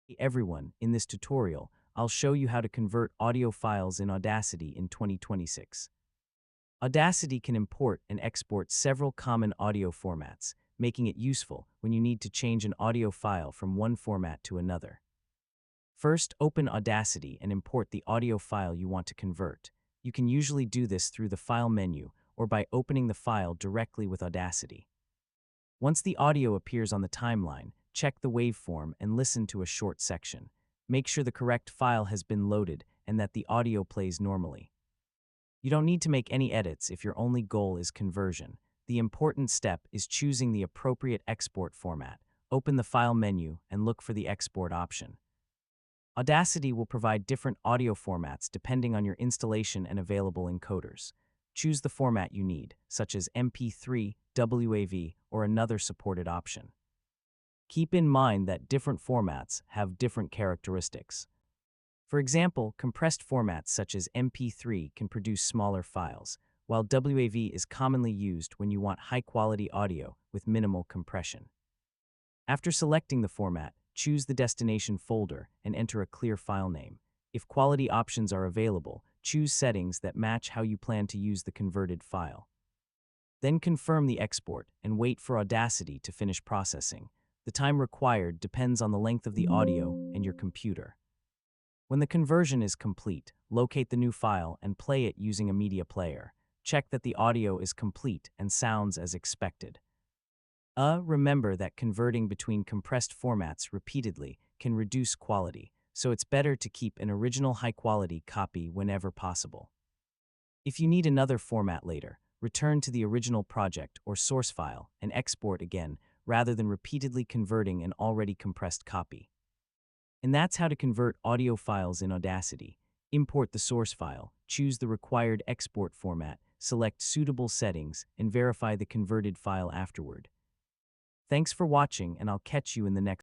Hey everyone, in this tutorial, I'll show you how to convert audio files in Audacity in 2026. Audacity can import and export several common audio formats, making it useful when you need to change an audio file from one format to another. First, open Audacity and import the audio file you want to convert. You can usually do this through the File menu or by opening the file directly with Audacity. Once the audio appears on the timeline, check the waveform and listen to a short section. Make sure the correct file has been loaded and that the audio plays normally. You don't need to make any edits if your only goal is conversion. The important step is choosing the appropriate export format. Open the File menu and look for the Export option. Audacity will provide different audio formats depending on your installation and available encoders. Choose the format you need, such as MP3, WAV, or another supported option. Keep in mind that different formats have different characteristics. For example, compressed formats such as MP3 can produce smaller files, while WAV is commonly used when you want high-quality audio with minimal compression. After selecting the format, choose the destination folder and enter a clear file name. If quality options are available, choose settings that match how you plan to use the converted file. Then confirm the export and wait for Audacity to finish processing. The time required depends on the length of the audio and your computer. When the conversion is complete, locate the new file and play it using a media player. Check that the audio is complete and sounds as expected. Remember that converting between compressed formats repeatedly can reduce quality, so it's better to keep an original high-quality copy whenever possible. If you need another format later, return to the original project or source file and export again rather than repeatedly converting an already compressed copy. And that's how to convert audio files in Audacity. Import the source file, choose the required export format, select suitable settings, and verify the converted file afterward. Thanks for watching, and I'll catch you in the next